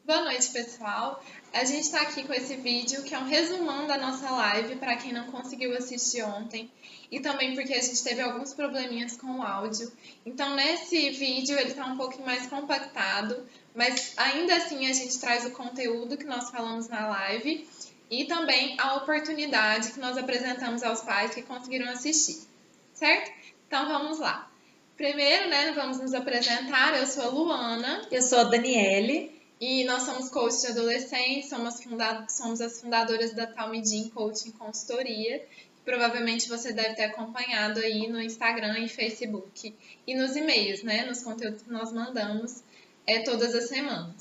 Boa noite, pessoal. A gente está aqui com esse vídeo que é um resumão da nossa live para quem não conseguiu assistir ontem e também porque a gente teve alguns probleminhas com o áudio. Então, nesse vídeo ele está um pouquinho mais compactado, mas ainda assim a gente traz o conteúdo que nós falamos na live e também a oportunidade que nós apresentamos aos pais que conseguiram assistir, certo? Então, vamos lá. Primeiro, vamos nos apresentar. Eu sou a Luana. Eu sou a Daniele. E nós somos coaches de adolescentes, somos as fundadoras da Talmidim Coaching Consultoria. Provavelmente você deve ter acompanhado aí no Instagram e Facebook. E nos e-mails, nos conteúdos que nós mandamos todas as semanas.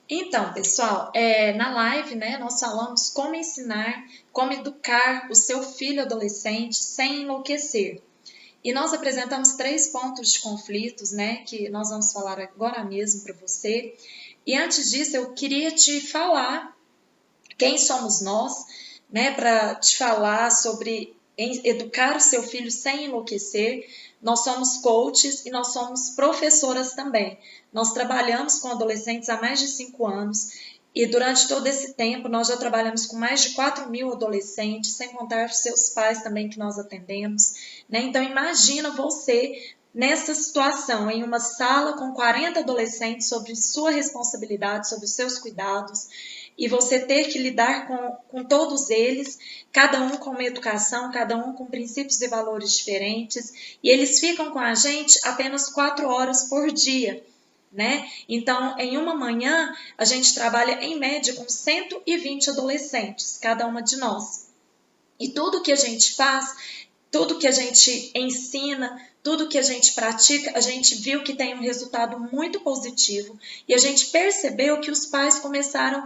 Então, pessoal, na live, nós falamos como ensinar, como educar o seu filho adolescente sem enlouquecer. E nós apresentamos 3 pontos de conflitos, que nós vamos falar agora mesmo para você. E antes disso, eu queria te falar quem somos nós, para te falar sobre educar o seu filho sem enlouquecer. Nós somos coaches e nós somos professoras também. Nós trabalhamos com adolescentes há mais de 5 anos e durante todo esse tempo nós já trabalhamos com mais de 4.000 adolescentes, sem contar os seus pais também que nós atendemos. Então imagina você nessa situação, em uma sala com 40 adolescentes, sobre sua responsabilidade, sobre os seus cuidados, e você ter que lidar com todos eles, cada um com uma educação, cada um com princípios e valores diferentes, e eles ficam com a gente apenas 4 horas por dia. Então, em uma manhã, a gente trabalha em média com 120 adolescentes, cada uma de nós. E tudo que a gente faz, tudo que a gente ensina, tudo que a gente pratica, a gente viu que tem um resultado muito positivo e a gente percebeu que os pais começaram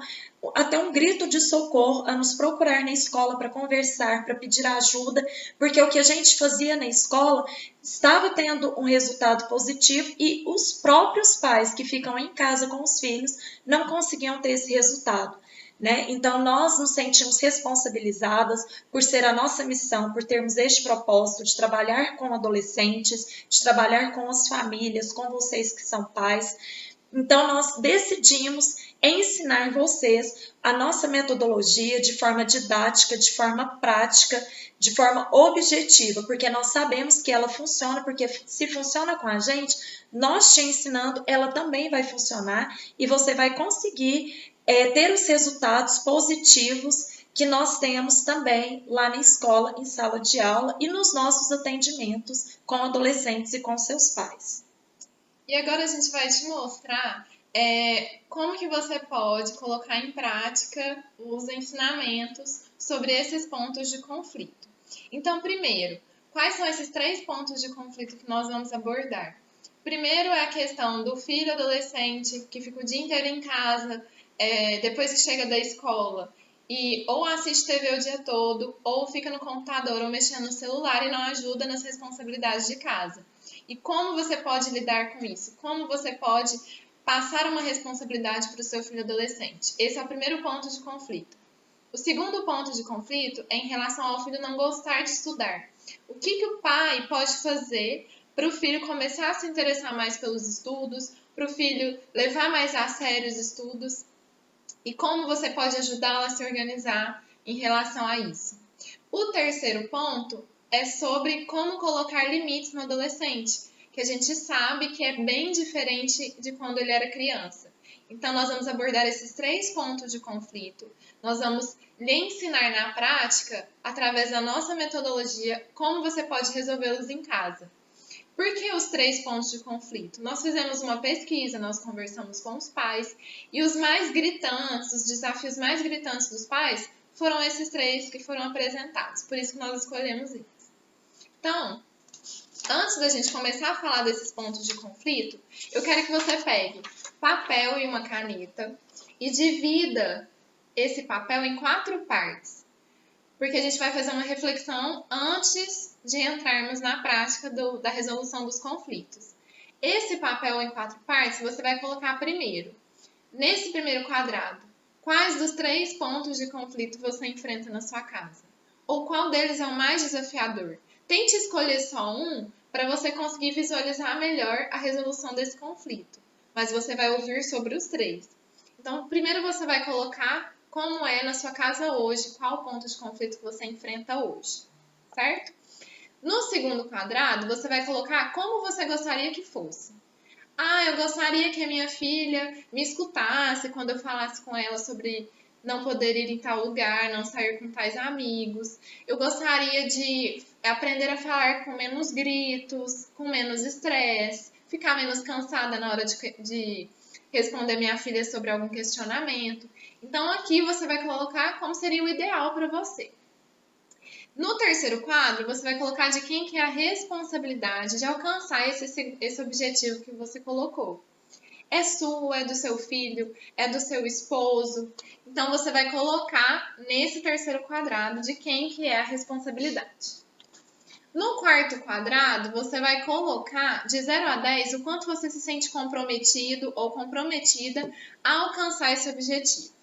até um grito de socorro a nos procurar na escola para conversar, para pedir ajuda, porque o que a gente fazia na escola estava tendo um resultado positivo e os próprios pais que ficam em casa com os filhos não conseguiam ter esse resultado. Então, nós nos sentimos responsabilizadas por ser a nossa missão, por termos este propósito de trabalhar com adolescentes, de trabalhar com as famílias, com vocês que são pais. Então, nós decidimos ensinar vocês a nossa metodologia de forma didática, de forma prática, de forma objetiva, porque nós sabemos que ela funciona, porque se funciona com a gente, nós te ensinando, ela também vai funcionar e você vai conseguir ter os resultados positivos que nós temos também lá na escola, em sala de aula e nos nossos atendimentos com adolescentes e com seus pais. E agora a gente vai te mostrar como que você pode colocar em prática os ensinamentos sobre esses pontos de conflito. Então, primeiro, quais são esses 3 pontos de conflito que nós vamos abordar? Primeiro é a questão do filho adolescente que fica o dia inteiro em casa, depois que chega da escola, e ou assiste TV o dia todo, ou fica no computador ou mexendo no celular e não ajuda nas responsabilidades de casa. E como você pode lidar com isso? Como você pode passar uma responsabilidade para o seu filho adolescente? Esse é o primeiro ponto de conflito. O segundo ponto de conflito é em relação ao filho não gostar de estudar. O que o pai pode fazer para o filho começar a se interessar mais pelos estudos, para o filho levar mais a sério os estudos? E como você pode ajudá-lo a se organizar em relação a isso? O terceiro ponto é sobre como colocar limites no adolescente, que a gente sabe que é bem diferente de quando ele era criança. Então, nós vamos abordar esses 3 pontos de conflito. Nós vamos lhe ensinar na prática, através da nossa metodologia, como você pode resolvê-los em casa. Por que os 3 pontos de conflito? Nós fizemos uma pesquisa, nós conversamos com os pais e os mais gritantes, os desafios mais gritantes dos pais foram esses 3 que foram apresentados. Por isso que nós escolhemos eles. Então, antes da gente começar a falar desses pontos de conflito, eu quero que você pegue papel e uma caneta e divida esse papel em 4 partes. Porque a gente vai fazer uma reflexão antes de entrarmos na prática da resolução dos conflitos. Esse papel em 4 partes você vai colocar primeiro. Nesse primeiro quadrado, quais dos 3 pontos de conflito você enfrenta na sua casa? Ou qual deles é o mais desafiador? Tente escolher só um para você conseguir visualizar melhor a resolução desse conflito. Mas você vai ouvir sobre os 3. Então, primeiro você vai colocar como é na sua casa hoje, qual o ponto de conflito que você enfrenta hoje, certo? No segundo quadrado, você vai colocar como você gostaria que fosse. Eu gostaria que a minha filha me escutasse quando eu falasse com ela sobre não poder ir em tal lugar, não sair com tais amigos. Eu gostaria de aprender a falar com menos gritos, com menos estresse, ficar menos cansada na hora de responder minha filha sobre algum questionamento. Então, aqui você vai colocar como seria o ideal para você. No terceiro quadro, você vai colocar de quem que é a responsabilidade de alcançar esse objetivo que você colocou. É sua, é do seu filho, é do seu esposo. Então, você vai colocar nesse terceiro quadrado de quem que é a responsabilidade. No quarto quadrado, você vai colocar de 0 a 10 o quanto você se sente comprometido ou comprometida a alcançar esse objetivo.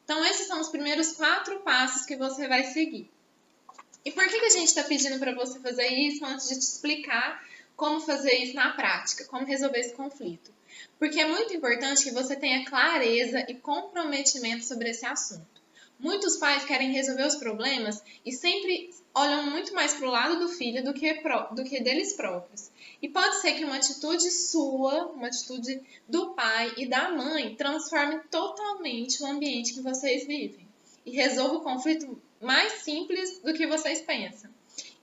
Então, esses são os primeiros 4 passos que você vai seguir. E por que a gente está pedindo para você fazer isso antes de te explicar como fazer isso na prática, como resolver esse conflito? Porque é muito importante que você tenha clareza e comprometimento sobre esse assunto. Muitos pais querem resolver os problemas e sempre olham muito mais para o lado do filho do que deles próprios. E pode ser que uma atitude sua, uma atitude do pai e da mãe transforme totalmente o ambiente que vocês vivem e resolva o conflito mais simples do que vocês pensam.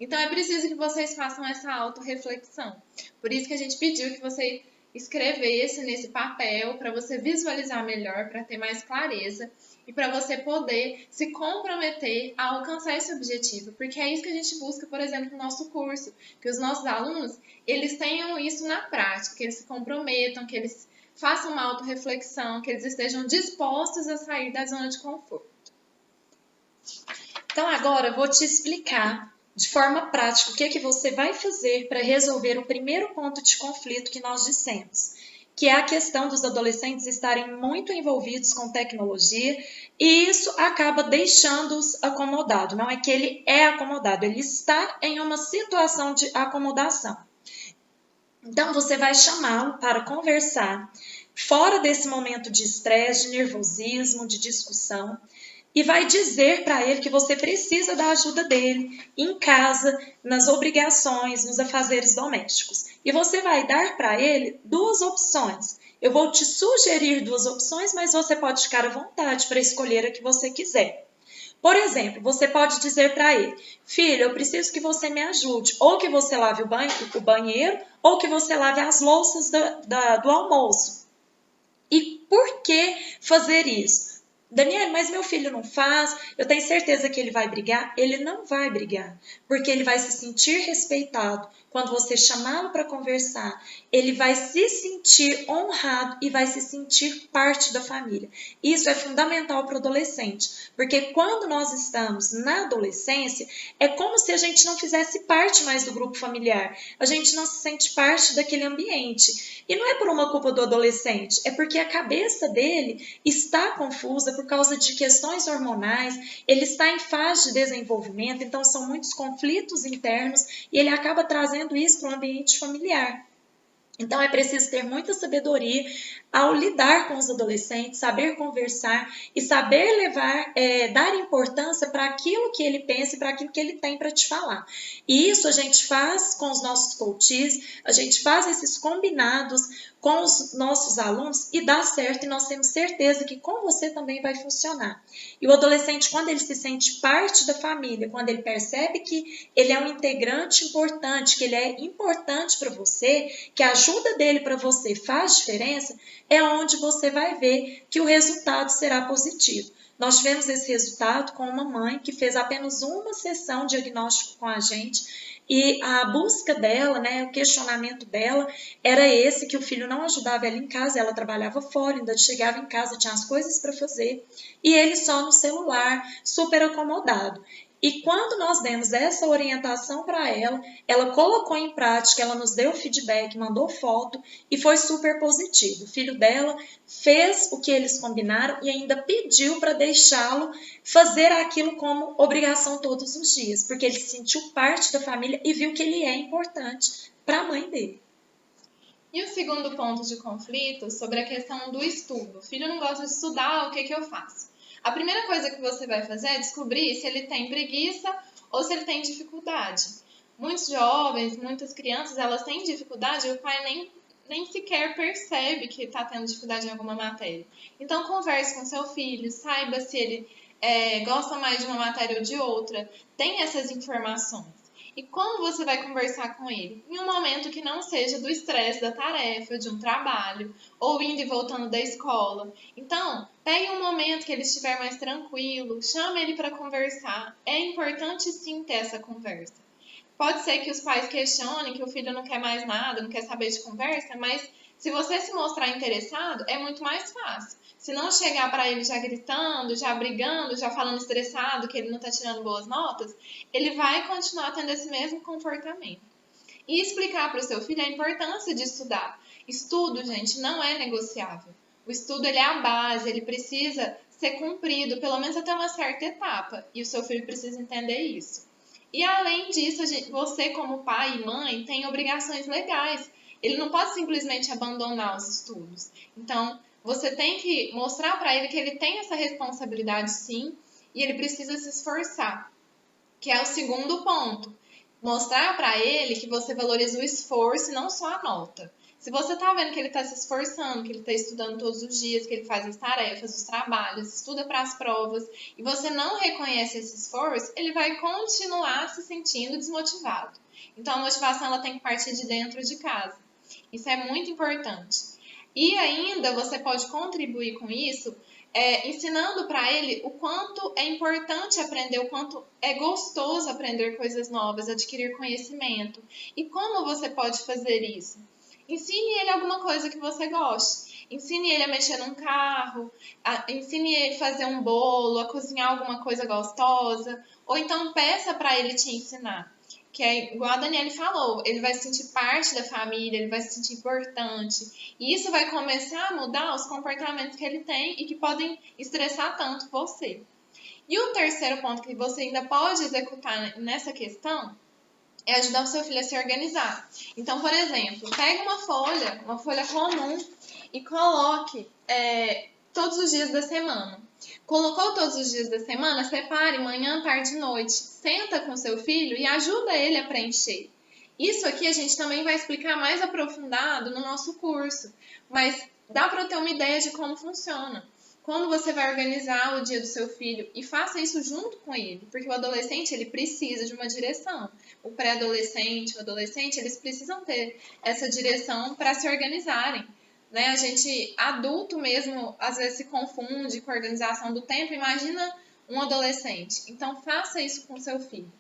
Então é preciso que vocês façam essa autorreflexão. Por isso que a gente pediu que você escrevesse nesse papel para você visualizar melhor, para ter mais clareza e para você poder se comprometer a alcançar esse objetivo, porque é isso que a gente busca, por exemplo, no nosso curso, que os nossos alunos, eles tenham isso na prática, que eles se comprometam, que eles façam uma autorreflexão, que eles estejam dispostos a sair da zona de conforto. Então, agora eu vou te explicar de forma prática o que é que você vai fazer para resolver o primeiro ponto de conflito que nós dissemos, que é a questão dos adolescentes estarem muito envolvidos com tecnologia e isso acaba deixando-os acomodados. Não é que ele é acomodado, ele está em uma situação de acomodação. Então, você vai chamá-lo para conversar fora desse momento de estresse, de nervosismo, de discussão, e vai dizer para ele que você precisa da ajuda dele em casa, nas obrigações, nos afazeres domésticos. E você vai dar para ele 2 opções. Eu vou te sugerir 2 opções, mas você pode ficar à vontade para escolher a que você quiser. Por exemplo, você pode dizer para ele: filho, eu preciso que você me ajude, ou que você lave o banheiro, ou que você lave as louças do almoço. E por que fazer isso? Daniel, mas meu filho não faz, eu tenho certeza que ele vai brigar. Ele não vai brigar, porque ele vai se sentir respeitado. Quando você chamá-lo para conversar, ele vai se sentir honrado e vai se sentir parte da família. Isso é fundamental para o adolescente, porque quando nós estamos na adolescência, é como se a gente não fizesse parte mais do grupo familiar. A gente não se sente parte daquele ambiente. E não é por uma culpa do adolescente, é porque a cabeça dele está confusa por causa de questões hormonais, ele está em fase de desenvolvimento, então são muitos conflitos internos e ele acaba trazendo isso para o ambiente familiar. Então é preciso ter muita sabedoria ao lidar com os adolescentes, saber conversar e saber dar importância para aquilo que ele pensa e para aquilo que ele tem para te falar. E isso a gente faz com os nossos coaches, a gente faz esses combinados com os nossos alunos e dá certo, e nós temos certeza que com você também vai funcionar. E o adolescente, quando ele se sente parte da família, quando ele percebe que ele é um integrante importante, que ele é importante para você, que a ajuda dele para você faz diferença, é onde você vai ver que o resultado será positivo. Nós tivemos esse resultado com uma mãe que fez apenas uma sessão de diagnóstico com a gente e a busca dela, o questionamento dela era esse, que o filho não ajudava ela em casa, ela trabalhava fora, ainda chegava em casa, tinha as coisas para fazer e ele só no celular, super acomodado. E quando nós demos essa orientação para ela, ela colocou em prática, ela nos deu feedback, mandou foto e foi super positivo. O filho dela fez o que eles combinaram e ainda pediu para deixá-lo fazer aquilo como obrigação todos os dias, porque ele se sentiu parte da família e viu que ele é importante para a mãe dele. E o segundo ponto de conflito sobre a questão do estudo. O filho não gosta de estudar, o que eu faço? A primeira coisa que você vai fazer é descobrir se ele tem preguiça ou se ele tem dificuldade. Muitos jovens, muitas crianças, elas têm dificuldade e o pai nem sequer percebe que está tendo dificuldade em alguma matéria. Então, converse com seu filho, saiba se ele gosta mais de uma matéria ou de outra, tem essas informações. E como você vai conversar com ele? Em um momento que não seja do estresse da tarefa, de um trabalho, ou indo e voltando da escola. Então, pegue um momento que ele estiver mais tranquilo, chame ele para conversar. É importante sim ter essa conversa. Pode ser que os pais questionem que o filho não quer mais nada, não quer saber de conversa, mas se você se mostrar interessado, é muito mais fácil. Se não chegar para ele já gritando, já brigando, já falando estressado, que ele não está tirando boas notas, ele vai continuar tendo esse mesmo comportamento. E explicar para o seu filho a importância de estudar. Estudo, gente, não é negociável. O estudo ele é a base, ele precisa ser cumprido, pelo menos até uma certa etapa. E o seu filho precisa entender isso. E além disso, você como pai e mãe tem obrigações legais. Ele não pode simplesmente abandonar os estudos. Então, você tem que mostrar para ele que ele tem essa responsabilidade sim, e ele precisa se esforçar, que é o segundo ponto. Mostrar para ele que você valoriza o esforço e não só a nota. Se você está vendo que ele está se esforçando, que ele está estudando todos os dias, que ele faz as tarefas, os trabalhos, estuda para as provas, e você não reconhece esse esforço, ele vai continuar se sentindo desmotivado. Então, a motivação ela tem que partir de dentro de casa. Isso é muito importante. E ainda você pode contribuir com isso ensinando para ele o quanto é importante aprender, o quanto é gostoso aprender coisas novas, adquirir conhecimento. E como você pode fazer isso? Ensine ele alguma coisa que você goste. Ensine ele a mexer num carro, ensine ele a fazer um bolo, a cozinhar alguma coisa gostosa, ou então peça para ele te ensinar. Que é igual a Daniele falou, ele vai se sentir parte da família, ele vai se sentir importante. E isso vai começar a mudar os comportamentos que ele tem e que podem estressar tanto você. E o terceiro ponto que você ainda pode executar nessa questão é ajudar o seu filho a se organizar. Então, por exemplo, pegue uma folha comum e coloque todos os dias da semana. Colocou todos os dias da semana, separe manhã, tarde e noite. Senta com seu filho e ajuda ele a preencher. Isso aqui a gente também vai explicar mais aprofundado no nosso curso, mas dá para ter uma ideia de como funciona. Quando você vai organizar o dia do seu filho e faça isso junto com ele, porque o adolescente ele precisa de uma direção. O pré-adolescente, o adolescente, eles precisam ter essa direção para se organizarem. Né? A gente, adulto mesmo, às vezes se confunde com a organização do tempo. Imagina um adolescente. Então, faça isso com seu filho.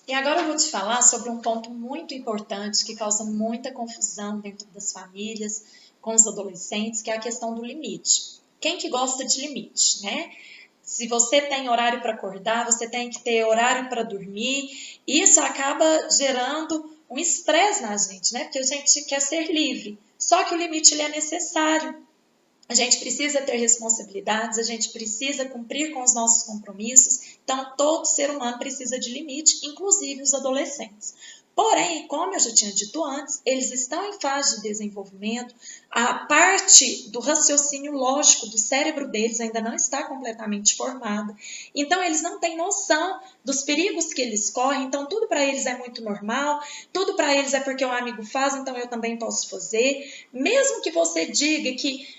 E agora eu vou te falar sobre um ponto muito importante que causa muita confusão dentro das famílias, com os adolescentes, que é a questão do limite. Quem que gosta de limite, né? Se você tem horário para acordar, você tem que ter horário para dormir. Isso acaba gerando um estresse na gente, né? Porque a gente quer ser livre. Só que o limite ele é necessário. A gente precisa ter responsabilidades, a gente precisa cumprir com os nossos compromissos. Então, todo ser humano precisa de limite, inclusive os adolescentes. Porém, como eu já tinha dito antes, eles estão em fase de desenvolvimento, a parte do raciocínio lógico do cérebro deles ainda não está completamente formada, então eles não têm noção dos perigos que eles correm, então tudo para eles é muito normal, tudo para eles é porque o amigo faz, então eu também posso fazer, mesmo que você diga que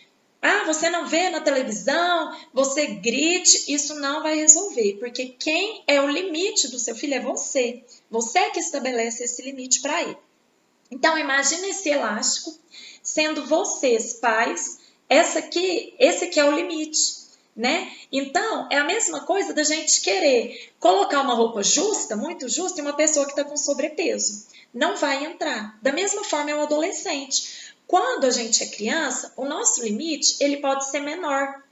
você não vê na televisão, você grite, isso não vai resolver, porque quem é o limite do seu filho é você. Você é que estabelece esse limite para ele. Então, imagine esse elástico sendo vocês, pais, esse aqui é o limite, né? Então, é a mesma coisa da gente querer colocar uma roupa justa, muito justa, em uma pessoa que está com sobrepeso. Não vai entrar. Da mesma forma é o adolescente. Quando a gente é criança, o nosso limite ele pode ser menor.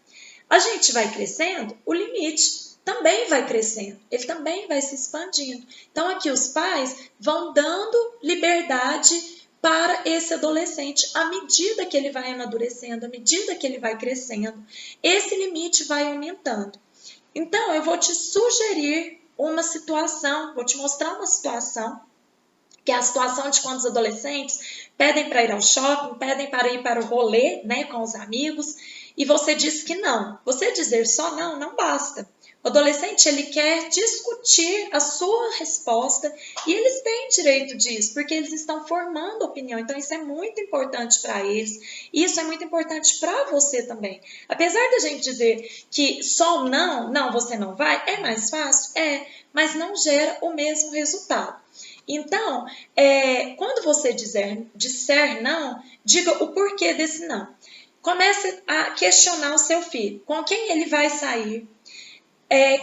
A gente vai crescendo, o limite também vai crescendo, ele também vai se expandindo. Então, aqui os pais vão dando liberdade para esse adolescente à medida que ele vai amadurecendo, à medida que ele vai crescendo. Esse limite vai aumentando. Então, eu vou te sugerir uma situação, vou te mostrar uma situação que é a situação de quando os adolescentes pedem para ir ao shopping, pedem para ir para o rolê, né, com os amigos, e você diz que não. Você dizer só não, não basta. O adolescente, ele quer discutir a sua resposta e eles têm direito disso, porque eles estão formando opinião. Então, isso é muito importante para eles e isso é muito importante para você também. Apesar da gente dizer que só o não, não, você não vai, é mais fácil? É, mas não gera o mesmo resultado. Então, quando você disser não, diga o porquê desse não. Comece a questionar o seu filho. Com quem ele vai sair?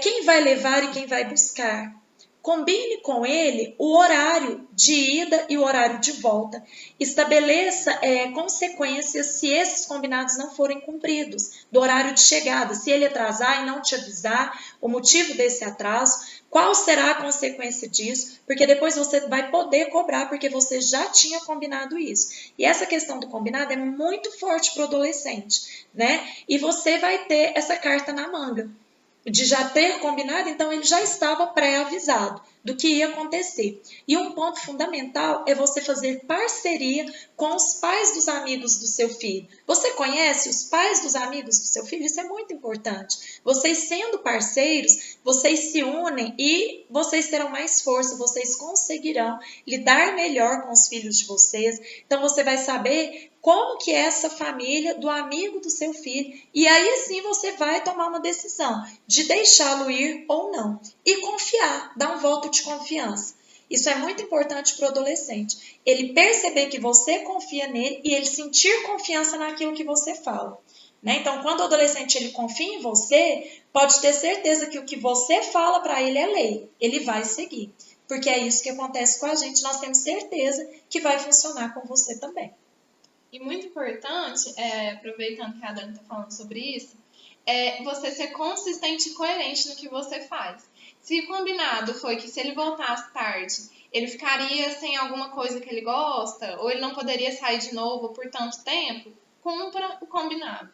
Quem vai levar e quem vai buscar. Combine com ele o horário de ida e o horário de volta. Estabeleça consequências se esses combinados não forem cumpridos, do horário de chegada. Se ele atrasar e não te avisar o motivo desse atraso, qual será a consequência disso? Porque depois você vai poder cobrar, porque você já tinha combinado isso. E essa questão do combinado é muito forte para o adolescente, né? E você vai ter essa carta na manga de já ter combinado, então ele já estava pré-avisado do que ia acontecer. E um ponto fundamental é você fazer parceria com os pais dos amigos do seu filho. Você conhece os pais dos amigos do seu filho? Isso é muito importante. Vocês sendo parceiros, vocês se unem e vocês terão mais força, vocês conseguirão lidar melhor com os filhos de vocês. Então você vai saber como que é essa família do amigo do seu filho, e aí sim você vai tomar uma decisão de deixá-lo ir ou não, e confiar, dar um voto de confiança. Isso é muito importante para o adolescente, ele perceber que você confia nele e ele sentir confiança naquilo que você fala. Né? Então, quando o adolescente ele confia em você, pode ter certeza que o que você fala para ele é lei, ele vai seguir, porque é isso que acontece com a gente, nós temos certeza que vai funcionar com você também. E muito importante, aproveitando que a Dani está falando sobre isso, é você ser consistente e coerente no que você faz. Se o combinado foi que se ele voltasse tarde, ele ficaria sem alguma coisa que ele gosta, ou ele não poderia sair de novo por tanto tempo, cumpra o combinado.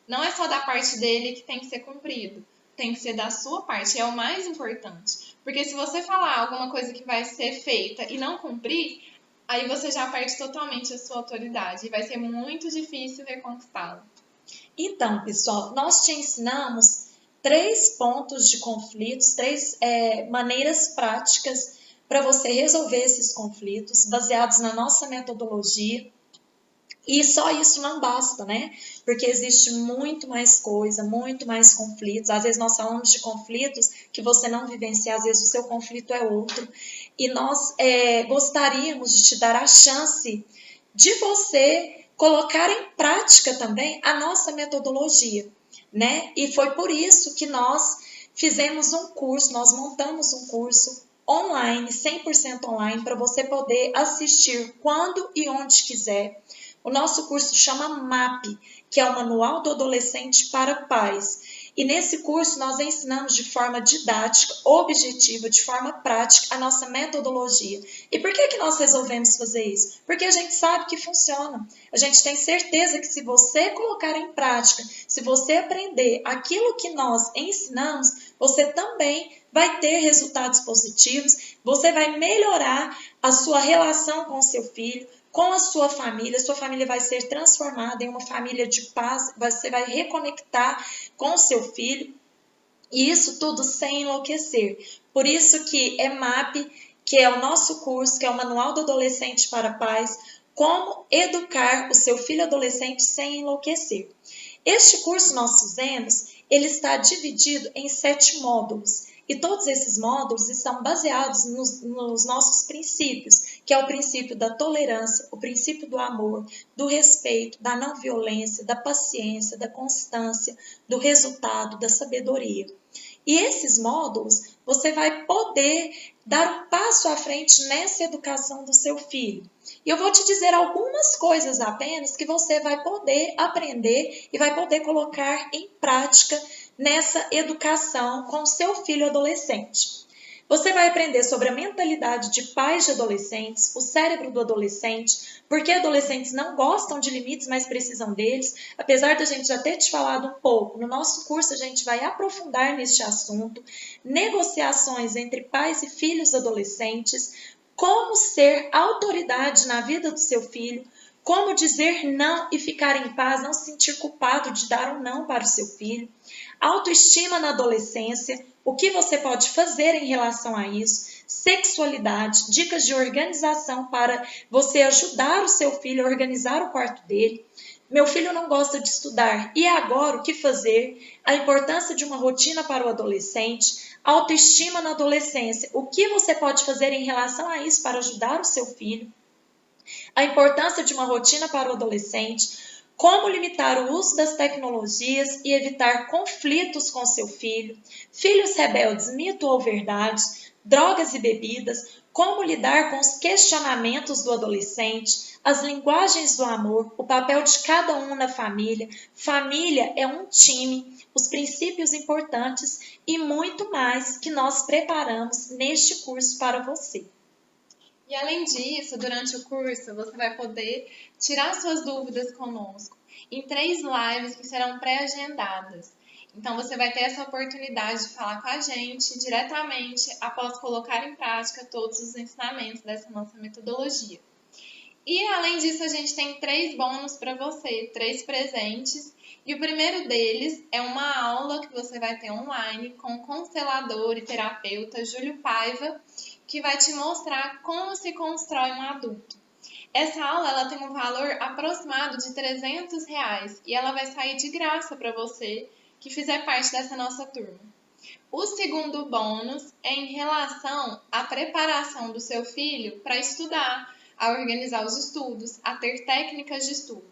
Não é só da parte dele que tem que ser cumprido, tem que ser da sua parte, é o mais importante. Porque se você falar alguma coisa que vai ser feita e não cumprir, aí você já perde totalmente a sua autoridade e vai ser muito difícil reconquistá-la. Então, pessoal, nós te ensinamos 3 pontos de conflitos, 3 maneiras práticas para você resolver esses conflitos, baseados na nossa metodologia. E só isso não basta, né? Porque existe muito mais coisa, muito mais conflitos. Às vezes nós falamos de conflitos que você não vivencia, às vezes o seu conflito é outro. E nós gostaríamos de te dar a chance de você colocar em prática também a nossa metodologia, né? E foi por isso que nós fizemos um curso, nós montamos um curso online, 100% online, para você poder assistir quando e onde quiser. O nosso curso chama MAP, que é o Manual do Adolescente para Pais. E nesse curso nós ensinamos de forma didática, objetiva, de forma prática, a nossa metodologia. E por que nós resolvemos fazer isso? Porque a gente sabe que funciona. A gente tem certeza que se você colocar em prática, se você aprender aquilo que nós ensinamos, você também vai ter resultados positivos, você vai melhorar a sua relação com o seu filho, com a sua família vai ser transformada em uma família de paz, você vai reconectar com o seu filho, e isso tudo sem enlouquecer. Por isso que é MAP, que é o nosso curso, que é o Manual do Adolescente para Pais, como educar o seu filho adolescente sem enlouquecer. Este curso nós fizemos, ele está dividido em 7 módulos. E todos esses módulos estão baseados nos nossos princípios, que é o princípio da tolerância, o princípio do amor, do respeito, da não violência, da paciência, da constância, do resultado, da sabedoria. E esses módulos, você vai poder dar um passo à frente nessa educação do seu filho. E eu vou te dizer algumas coisas apenas que você vai poder aprender e vai poder colocar em prática nessa educação com o seu filho adolescente. Você vai aprender sobre a mentalidade de pais de adolescentes, o cérebro do adolescente, porque adolescentes não gostam de limites, mas precisam deles. Apesar da gente já ter te falado um pouco, no nosso curso a gente vai aprofundar neste assunto. Negociações entre pais e filhos adolescentes, como ser autoridade na vida do seu filho, como dizer não e ficar em paz, não se sentir culpado de dar um não para o seu filho. Autoestima na adolescência, o que você pode fazer em relação a isso. Sexualidade, dicas de organização para você ajudar o seu filho a organizar o quarto dele. Meu filho não gosta de estudar, e agora o que fazer? A importância de uma rotina para o adolescente, autoestima na adolescência, o que você pode fazer em relação a isso para ajudar o seu filho? A importância de uma rotina para o adolescente, como limitar o uso das tecnologias e evitar conflitos com seu filho, filhos rebeldes, mito ou verdade, drogas e bebidas, como lidar com os questionamentos do adolescente, as linguagens do amor, o papel de cada um na família. Família é um time, os princípios importantes e muito mais que nós preparamos neste curso para você. E além disso, durante o curso, você vai poder tirar suas dúvidas conosco em 3 lives que serão pré-agendadas. Então, você vai ter essa oportunidade de falar com a gente diretamente após colocar em prática todos os ensinamentos dessa nossa metodologia. E, além disso, a gente tem 3 bônus para você, 3 presentes. E o primeiro deles é uma aula que você vai ter online com o constelador e terapeuta Júlio Paiva, que vai te mostrar como se constrói um adulto. Essa aula ela tem um valor aproximado de R$300 e ela vai sair de graça para você que fizer parte dessa nossa turma. O segundo bônus é em relação à preparação do seu filho para estudar, a organizar os estudos, a ter técnicas de estudo.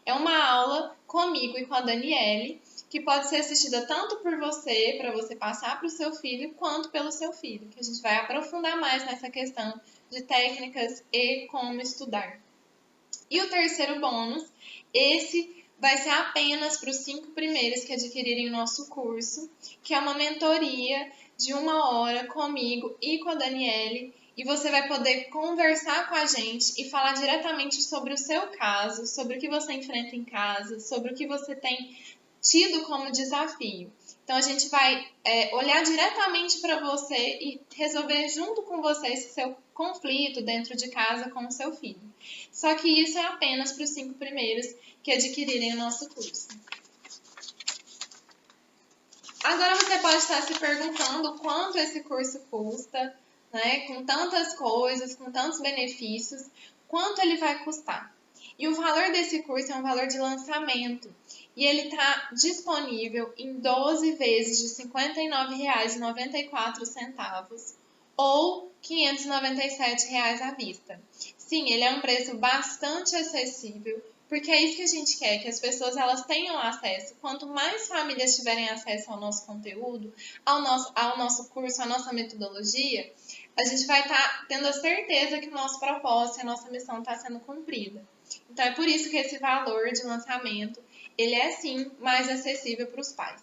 É uma aula comigo e com a Daniele, que pode ser assistida tanto por você, para você passar para o seu filho, quanto pelo seu filho, que a gente vai aprofundar mais nessa questão de técnicas e como estudar. E o terceiro bônus, esse vai ser apenas para os 5 primeiros que adquirirem o nosso curso, que é uma mentoria de 1 hora comigo e com a Daniele, e você vai poder conversar com a gente e falar diretamente sobre o seu caso, sobre o que você enfrenta em casa, sobre o que você tem tido como desafio. Então, a gente vai olhar diretamente para você e resolver junto com você esse seu conflito dentro de casa com o seu filho. Só que isso é apenas para os 5 primeiros que adquirirem o nosso curso. Agora você pode estar se perguntando quanto esse curso custa, né? Com tantas coisas, com tantos benefícios, quanto ele vai custar? E o valor desse curso é um valor de lançamento. E ele está disponível em 12 vezes de R$ 59,94 ou R$ 597 à vista. Sim, ele é um preço bastante acessível, porque é isso que a gente quer, que as pessoas elas tenham acesso. Quanto mais famílias tiverem acesso ao nosso conteúdo, ao nosso curso, à nossa metodologia, a gente vai estar tendo a certeza que o nosso propósito, a nossa missão está sendo cumprida. Então, é por isso que esse valor de lançamento, ele é sim mais acessível para os pais.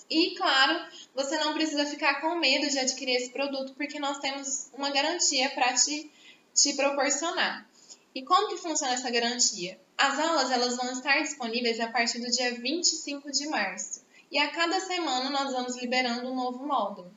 E, claro, você não precisa ficar com medo de adquirir esse produto, porque nós temos uma garantia para te proporcionar. E como que funciona essa garantia? As aulas elas vão estar disponíveis a partir do dia 25 de março. E a cada semana nós vamos liberando um novo módulo.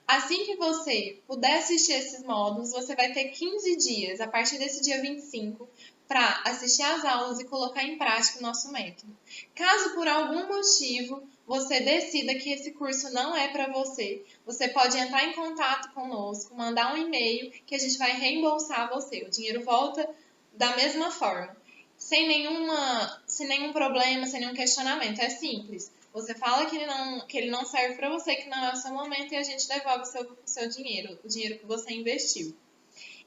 Assim que você puder assistir esses módulos, você vai ter 15 dias, a partir desse dia 25, para assistir às aulas e colocar em prática o nosso método. Caso por algum motivo você decida que esse curso não é para você, você pode entrar em contato conosco, mandar um e-mail que a gente vai reembolsar você. O dinheiro volta da mesma forma, sem nenhum problema, sem nenhum questionamento. É simples. Você fala que ele não serve para você, que não é o seu momento, e a gente devolve o seu dinheiro, o dinheiro que você investiu.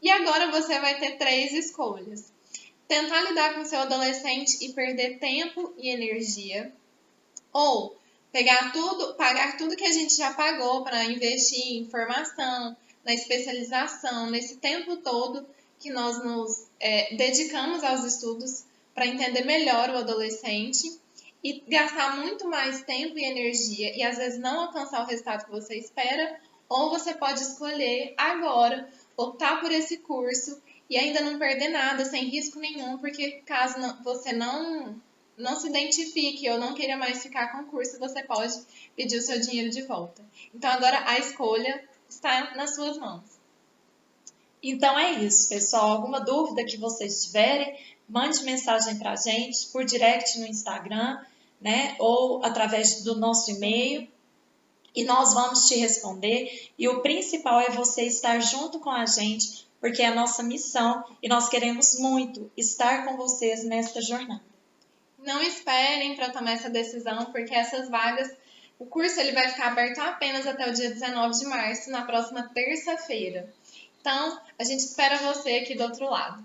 E agora você vai ter 3 escolhas. Tentar lidar com seu adolescente e perder tempo e energia, ou pagar tudo que a gente já pagou para investir em formação, na especialização, nesse tempo todo que nós nos dedicamos aos estudos para entender melhor o adolescente e gastar muito mais tempo e energia e às vezes não alcançar o resultado que você espera, ou você pode escolher agora optar por esse curso e ainda não perder nada, sem risco nenhum, porque caso você não se identifique ou não queira mais ficar com o curso, você pode pedir o seu dinheiro de volta. Então agora a escolha está nas suas mãos. Então é isso, pessoal. Alguma dúvida que vocês tiverem, mande mensagem para a gente por direct no Instagram, né? Ou através do nosso e-mail. E nós vamos te responder. E o principal é você estar junto com a gente, porque é a nossa missão e nós queremos muito estar com vocês nesta jornada. Não esperem para tomar essa decisão, porque essas vagas, o curso ele vai ficar aberto apenas até o dia 19 de março, na próxima terça-feira. Então, a gente espera você aqui do outro lado.